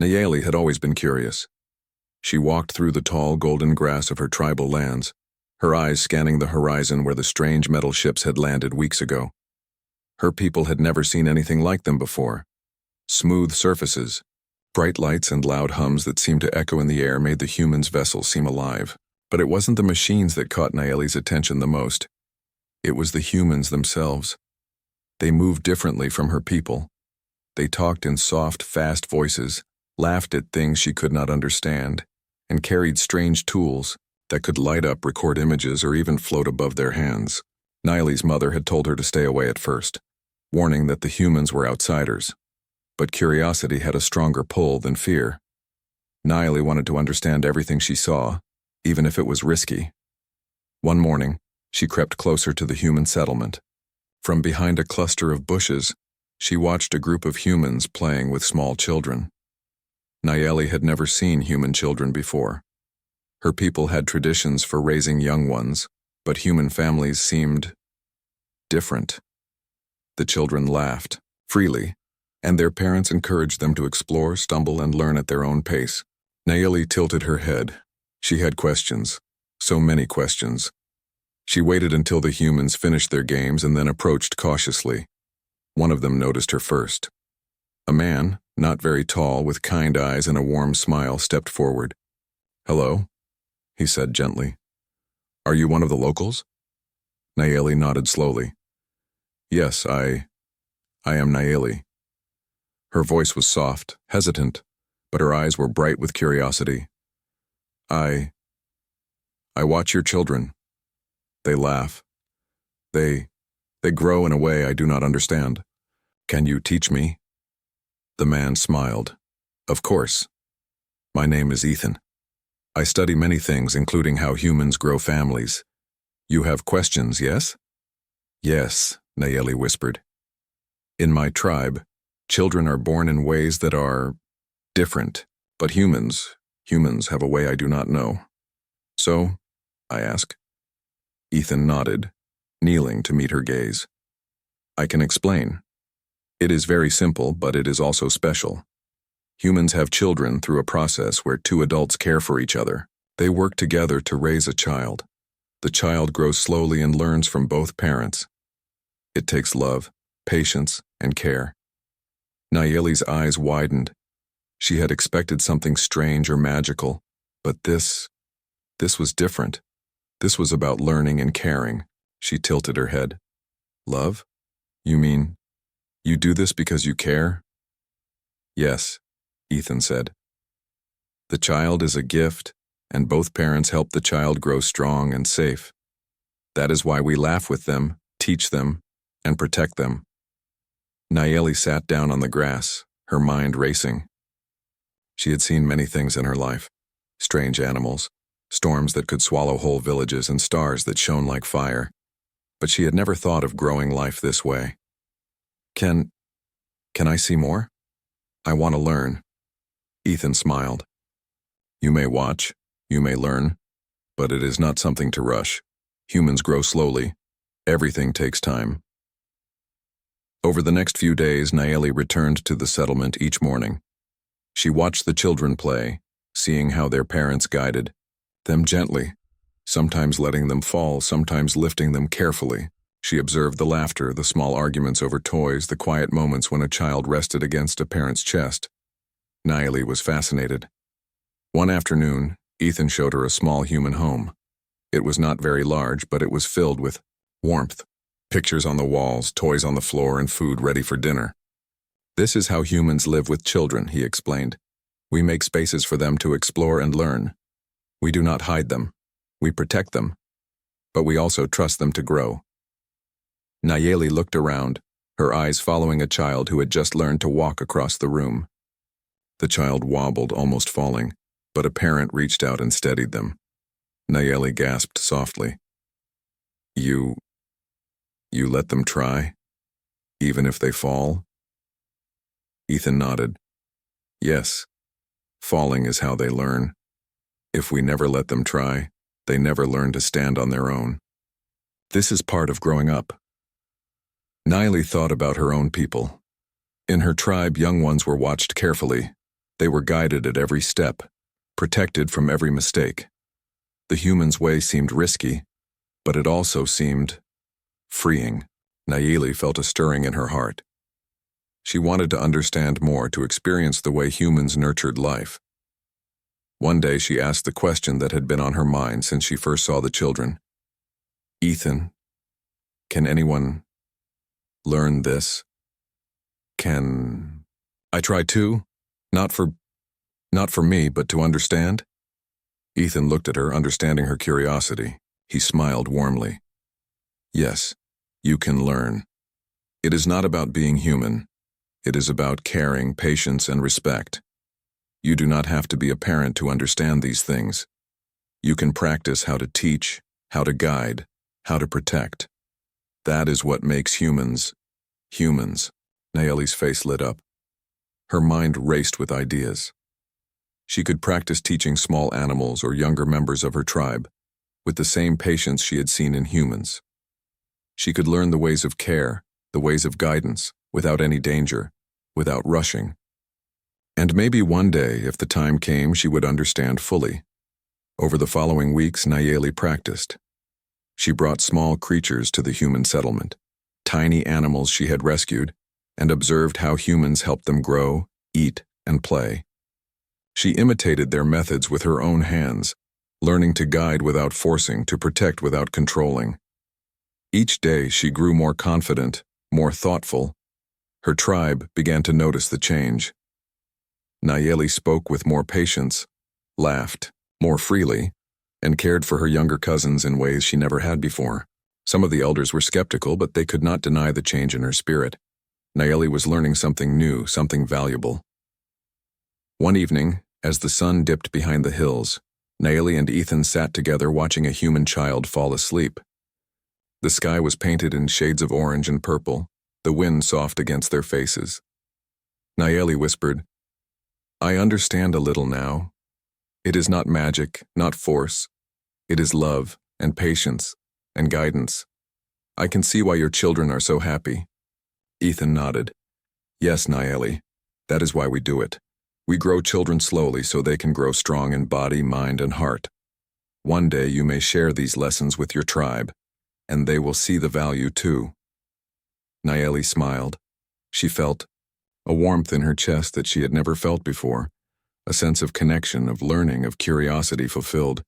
Nayeli had always been curious. She walked through the tall golden grass of her tribal lands, her eyes scanning the horizon where the strange metal ships had landed weeks ago. Her people had never seen anything like them before. Smooth surfaces, bright lights and loud hums that seemed to echo in the air made the humans' vessel seem alive. But it wasn't the machines that caught Nayeli's attention the most. It was the humans themselves. They moved differently from her people. They talked in soft, fast voices, laughed at things she could not understand, and carried strange tools that could light up, record images, or even float above their hands. Nayeli's mother had told her to stay away at first, warning that the humans were outsiders. But curiosity had a stronger pull than fear. Nayeli wanted to understand everything she saw, even if it was risky. One morning, she crept closer to the human settlement. From behind a cluster of bushes, she watched a group of humans playing with small children. Nayeli had never seen human children before. Her people had traditions for raising young ones, but human families seemed different. The children laughed, freely, and their parents encouraged them to explore, stumble, and learn at their own pace. Nayeli tilted her head. She had questions, so many questions. She waited until the humans finished their games and then approached cautiously. One of them noticed her first. A man, not very tall, with kind eyes and a warm smile, stepped forward. "Hello," he said gently. "Are you one of the locals?" Nayeli nodded slowly. "Yes, I am Nayeli." Her voice was soft, hesitant, but her eyes were bright with curiosity. I watch your children. They laugh. They grow in a way I do not understand. Can you teach me?" The man smiled. "Of course. My name is Ethan. I study many things, including how humans grow families. You have questions, yes?" "Yes," Nayeli whispered. "In my tribe, children are born in ways that are different, but humans have a way I do not know." "So?" I asked. Ethan nodded, kneeling to meet her gaze. "I can explain. It is very simple, but it is also special. Humans have children through a process where two adults care for each other. They work together to raise a child. The child grows slowly and learns from both parents. It takes love, patience, and care." Nayeli's eyes widened. She had expected something strange or magical, but this was different. This was about learning and caring. She tilted her head. "Love? You mean, you do this because you care?" "Yes," Ethan said. "The child is a gift, and both parents help the child grow strong and safe. That is why we laugh with them, teach them, and protect them." Nayeli sat down on the grass, her mind racing. She had seen many things in her life: strange animals, storms that could swallow whole villages, and stars that shone like fire. But she had never thought of growing life this way. Can I see more? I want to learn." Ethan smiled. "You may watch, you may learn, but it is not something to rush. Humans grow slowly. Everything takes time." Over the next few days, Nayeli returned to the settlement each morning. She watched the children play, seeing how their parents guided them gently, sometimes letting them fall, sometimes lifting them carefully. She observed the laughter, the small arguments over toys, the quiet moments when a child rested against a parent's chest. Nayeli was fascinated. One afternoon, Ethan showed her a small human home. It was not very large, but it was filled with warmth. Pictures on the walls, toys on the floor, and food ready for dinner. "This is how humans live with children," he explained. "We make spaces for them to explore and learn. We do not hide them. We protect them. But we also trust them to grow." Nayeli looked around, her eyes following a child who had just learned to walk across the room. The child wobbled, almost falling, but a parent reached out and steadied them. Nayeli gasped softly. You let them try? Even if they fall?" Ethan nodded. "Yes. Falling is how they learn. If we never let them try, they never learn to stand on their own. This is part of growing up." Nayeli thought about her own people. In her tribe, young ones were watched carefully. They were guided at every step, protected from every mistake. The human's way seemed risky, but it also seemed freeing. Nayeli felt a stirring in her heart. She wanted to understand more, to experience the way humans nurtured life. One day she asked the question that had been on her mind since she first saw the children. "Ethan, can anyone learn this? Can I try too? Not for me, but to understand?" Ethan looked at her, understanding her curiosity. He smiled warmly. "Yes, you can learn. It is not about being human. It is about caring, patience, and respect. You do not have to be a parent to understand these things. You can practice how to teach, how to guide, how to protect. That is what makes humans, humans." Nayeli's face lit up. Her mind raced with ideas. She could practice teaching small animals or younger members of her tribe with the same patience she had seen in humans. She could learn the ways of care, the ways of guidance, without any danger, without rushing. And maybe one day, if the time came, she would understand fully. Over the following weeks, Nayeli practiced. She brought small creatures to the human settlement, tiny animals she had rescued, and observed how humans helped them grow, eat, and play. She imitated their methods with her own hands, learning to guide without forcing, to protect without controlling. Each day she grew more confident, more thoughtful. Her tribe began to notice the change. Nayeli spoke with more patience, laughed more freely, and cared for her younger cousins in ways she never had before. Some of the elders were skeptical, but they could not deny the change in her spirit. Nayeli was learning something new, something valuable. One evening, as the sun dipped behind the hills, Nayeli and Ethan sat together watching a human child fall asleep. The sky was painted in shades of orange and purple, the wind soft against their faces. Nayeli whispered, "I understand a little now. It is not magic, not force. It is love and patience and guidance. I can see why your children are so happy." Ethan nodded. "Yes, Nayeli, that is why we do it. We grow children slowly so they can grow strong in body, mind, and heart. One day you may share these lessons with your tribe, and they will see the value too." Nayeli smiled. She felt a warmth in her chest that she had never felt before, a sense of connection, of learning, of curiosity fulfilled.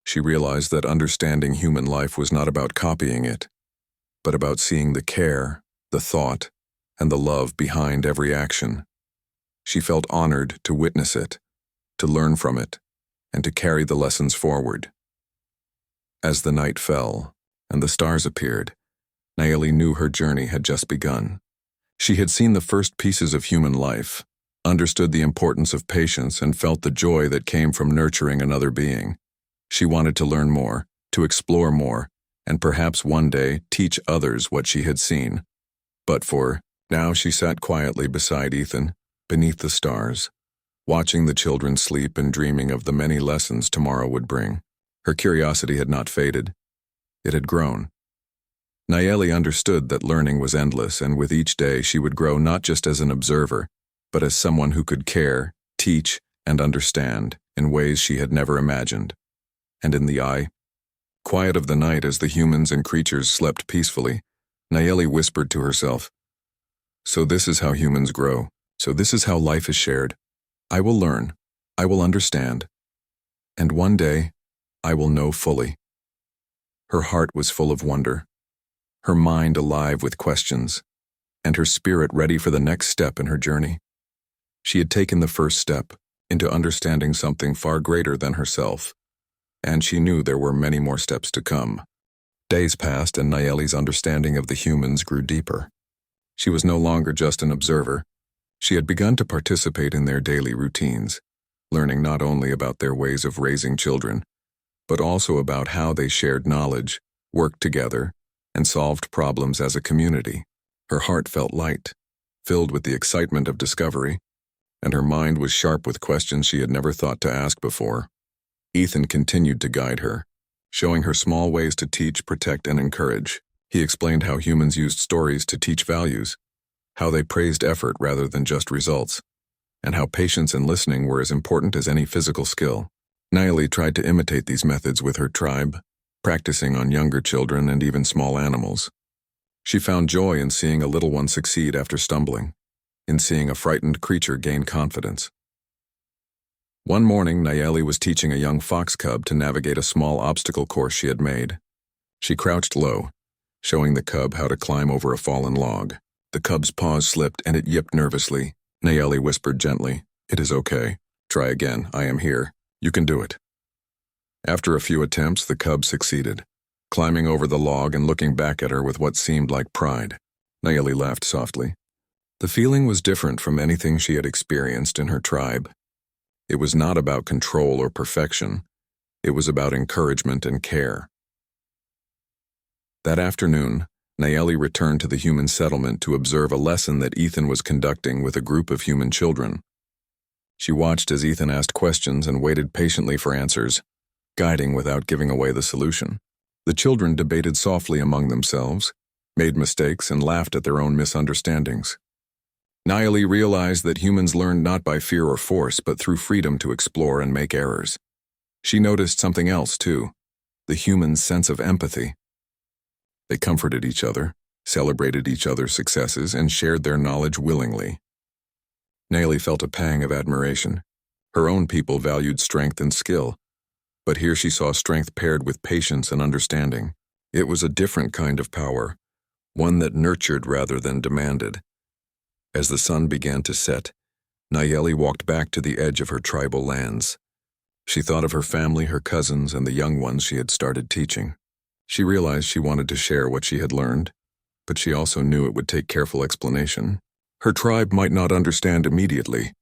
She realized that understanding human life was not about copying it, but about seeing the care, the thought, and the love behind every action. She felt honored to witness it, to learn from it, and to carry the lessons forward. As the night fell and the stars appeared, Nayeli knew her journey had just begun. She had seen the first pieces of human life, understood the importance of patience, and felt the joy that came from nurturing another being. She wanted to learn more, to explore more, and perhaps one day teach others what she had seen. But for now she sat quietly beside Ethan, beneath the stars, watching the children sleep and dreaming of the many lessons tomorrow would bring. Her curiosity had not faded. It had grown. Nayeli understood that learning was endless, and with each day she would grow not just as an observer, but as someone who could care, teach, and understand in ways she had never imagined. And in the quiet of the night, as the humans and creatures slept peacefully, Nayeli whispered to herself, "So this is how humans grow. So this is how life is shared. I will learn. I will understand. And one day, I will know fully." Her heart was full of wonder, her mind alive with questions, and her spirit ready for the next step in her journey. She had taken the first step into understanding something far greater than herself, and she knew there were many more steps to come. Days passed, and Nayeli's understanding of the humans grew deeper. She was no longer just an observer. She had begun to participate in their daily routines, learning not only about their ways of raising children, but also about how they shared knowledge, worked together, and solved problems as a community. Her heart felt light, filled with the excitement of discovery, and her mind was sharp with questions she had never thought to ask before. Ethan continued to guide her, showing her small ways to teach, protect, and encourage. He explained how humans used stories to teach values, how they praised effort rather than just results, and how patience and listening were as important as any physical skill. Nayeli tried to imitate these methods with her tribe, practicing on younger children and even small animals. She found joy in seeing a little one succeed after stumbling, in seeing a frightened creature gain confidence. One morning, Nayeli was teaching a young fox cub to navigate a small obstacle course she had made. She crouched low, showing the cub how to climb over a fallen log. The cub's paws slipped and it yipped nervously. Nayeli whispered gently, "It is okay. Try again. I am here. You can do it." After a few attempts, the cub succeeded, climbing over the log and looking back at her with what seemed like pride. Nayeli laughed softly. The feeling was different from anything she had experienced in her tribe. It was not about control or perfection. It was about encouragement and care. That afternoon, Nayeli returned to the human settlement to observe a lesson that Ethan was conducting with a group of human children. She watched as Ethan asked questions and waited patiently for answers, guiding without giving away the solution. The children debated softly among themselves, made mistakes, and laughed at their own misunderstandings. Nayeli realized that humans learn not by fear or force, but through freedom to explore and make errors. She noticed something else, too, the humans' sense of empathy. They comforted each other, celebrated each other's successes, and shared their knowledge willingly. Nayeli felt a pang of admiration. Her own people valued strength and skill, but here she saw strength paired with patience and understanding. It was a different kind of power, one that nurtured rather than demanded. As the sun began to set, Nayeli walked back to the edge of her tribal lands. She thought of her family, her cousins, and the young ones she had started teaching. She realized she wanted to share what she had learned, but she also knew it would take careful explanation. Her tribe might not understand immediately.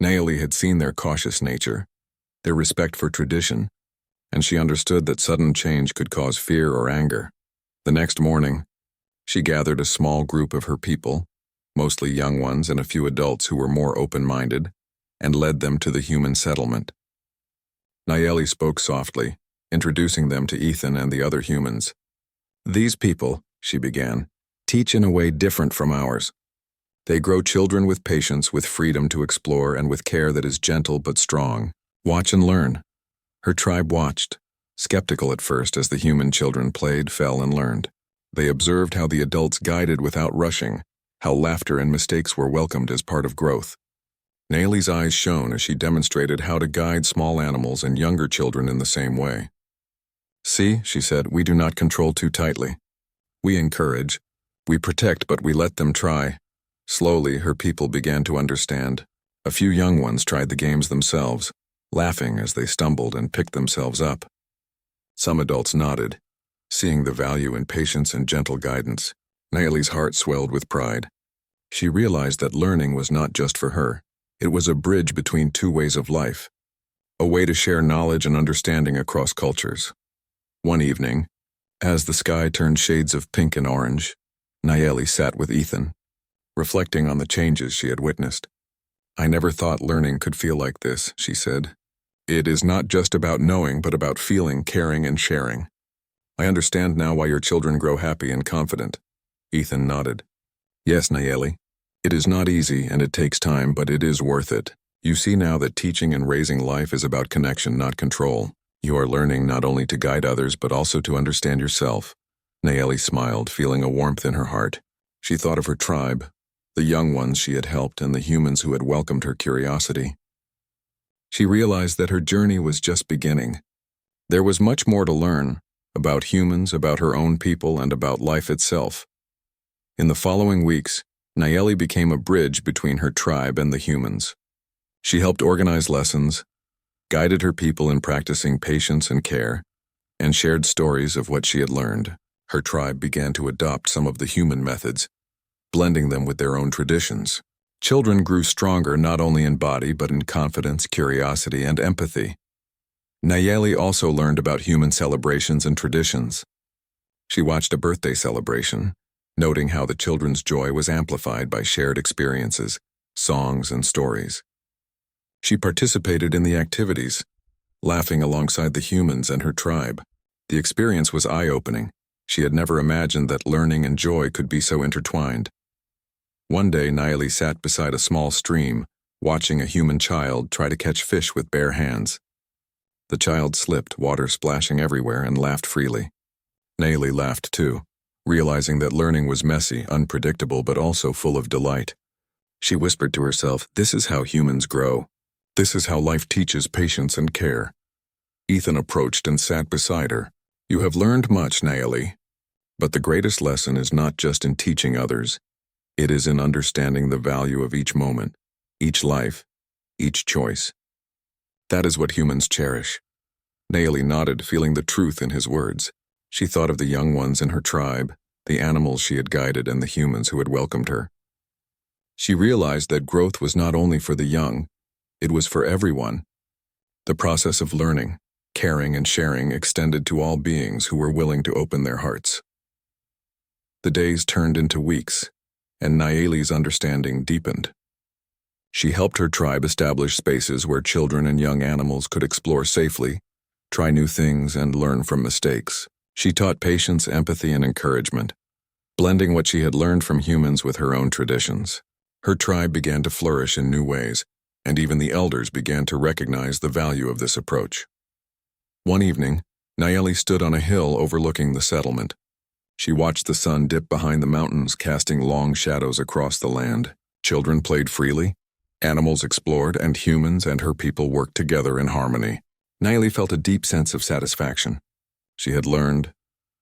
Nayeli had seen their cautious nature, their respect for tradition, and she understood that sudden change could cause fear or anger. The next morning, she gathered a small group of her people, mostly young ones and a few adults who were more open-minded, and led them to the human settlement. Nayeli spoke softly, introducing them to Ethan and the other humans. "These people," she began, "teach in a way different from ours. They grow children with patience, with freedom to explore, and with care that is gentle but strong. Watch and learn." Her tribe watched, skeptical at first as the human children played, fell, and learned. They observed how the adults guided without rushing, how laughter and mistakes were welcomed as part of growth. Nayeli's eyes shone as she demonstrated how to guide small animals and younger children in the same way. "See," she said, "we do not control too tightly. We encourage, we protect, but we let them try." Slowly, her people began to understand. A few young ones tried the games themselves, laughing as they stumbled and picked themselves up. Some adults nodded, seeing the value in patience and gentle guidance. Nayeli's heart swelled with pride. She realized that learning was not just for her. It was a bridge between two ways of life, a way to share knowledge and understanding across cultures. One evening, as the sky turned shades of pink and orange, Nayeli sat with Ethan, reflecting on the changes she had witnessed. "I never thought learning could feel like this," she said. "It is not just about knowing, but about feeling, caring, and sharing. I understand now why your children grow happy and confident." Ethan nodded. "Yes, Nayeli. It is not easy and it takes time, but it is worth it. You see now that teaching and raising life is about connection, not control. You are learning not only to guide others, but also to understand yourself." Nayeli smiled, feeling a warmth in her heart. She thought of her tribe, the young ones she had helped, and the humans who had welcomed her curiosity. She realized that her journey was just beginning. There was much more to learn, about humans, about her own people, and about life itself. In the following weeks, Nayeli became a bridge between her tribe and the humans. She helped organize lessons, guided her people in practicing patience and care, and shared stories of what she had learned. Her tribe began to adopt some of the human methods, blending them with their own traditions. Children grew stronger not only in body but in confidence, curiosity, and empathy. Nayeli also learned about human celebrations and traditions. She watched a birthday celebration, noting how the children's joy was amplified by shared experiences, songs, and stories. She participated in the activities, laughing alongside the humans and her tribe. The experience was eye-opening. She had never imagined that learning and joy could be so intertwined. One day, Nayeli sat beside a small stream, watching a human child try to catch fish with bare hands. The child slipped, water splashing everywhere, and laughed freely. Nayeli laughed too, realizing that learning was messy, unpredictable, but also full of delight. She whispered to herself, "This is how humans grow. This is how life teaches patience and care." Ethan approached and sat beside her. "You have learned much, Nayeli. But the greatest lesson is not just in teaching others. It is in understanding the value of each moment, each life, each choice. That is what humans cherish." Nayeli nodded, feeling the truth in his words. She thought of the young ones in her tribe, the animals she had guided, and the humans who had welcomed her. She realized that growth was not only for the young, it was for everyone. The process of learning, caring, and sharing extended to all beings who were willing to open their hearts. The days turned into weeks, and Nayeli's understanding deepened. She helped her tribe establish spaces where children and young animals could explore safely, try new things, and learn from mistakes. She taught patience, empathy, and encouragement, blending what she had learned from humans with her own traditions. Her tribe began to flourish in new ways, and even the elders began to recognize the value of this approach. One evening, Nayeli stood on a hill overlooking the settlement. She watched the sun dip behind the mountains, casting long shadows across the land. Children played freely, animals explored, and humans and her people worked together in harmony. Nayeli felt a deep sense of satisfaction. She had learned,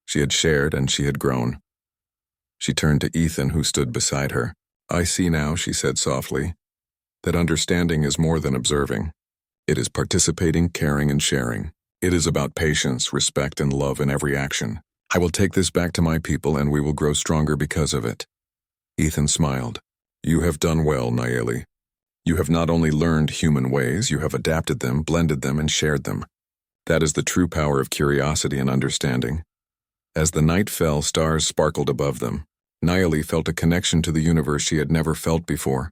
she had shared, and she had grown. She turned to Ethan, who stood beside her. "I see now," she said softly, "that understanding is more than observing. It is participating, caring, and sharing. It is about patience, respect, and love in every action. I will take this back to my people, and we will grow stronger because of it." Ethan smiled. "You have done well, Nayeli. You have not only learned human ways, you have adapted them, blended them, and shared them. That is the true power of curiosity and understanding." As the night fell, stars sparkled above them. Nayeli felt a connection to the universe she had never felt before.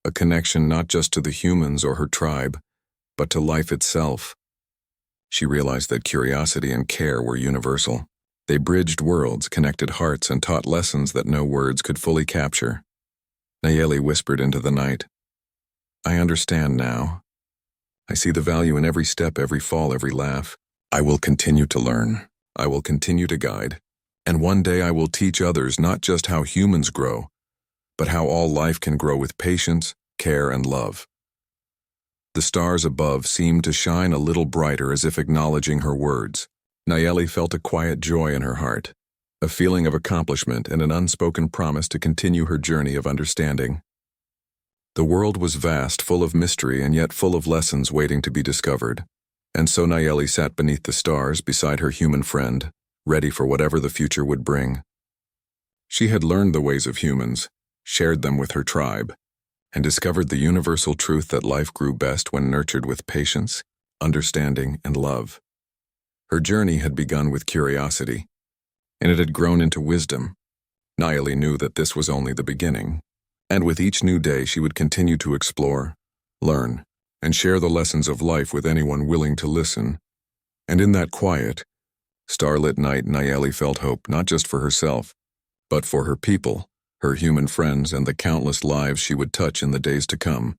A connection not just to the humans or her tribe, but to life itself. She realized that curiosity and care were universal. They bridged worlds, connected hearts, and taught lessons that no words could fully capture. Nayeli whispered into the night, "I understand now. I see the value in every step, every fall, every laugh. I will continue to learn. I will continue to guide. And one day I will teach others not just how humans grow, but how all life can grow with patience, care, and love." The stars above seemed to shine a little brighter, as if acknowledging her words. Nayeli felt a quiet joy in her heart, a feeling of accomplishment and an unspoken promise to continue her journey of understanding. The world was vast, full of mystery, and yet full of lessons waiting to be discovered. And so Nayeli sat beneath the stars beside her human friend, ready for whatever the future would bring. She had learned the ways of humans, shared them with her tribe, and discovered the universal truth that life grew best when nurtured with patience, understanding, and love. Her journey had begun with curiosity, and it had grown into wisdom. Nayeli knew that this was only the beginning, and with each new day she would continue to explore, learn, and share the lessons of life with anyone willing to listen. And in that quiet, starlit night, Nayeli felt hope not just for herself, but for her people, her human friends, and the countless lives she would touch in the days to come.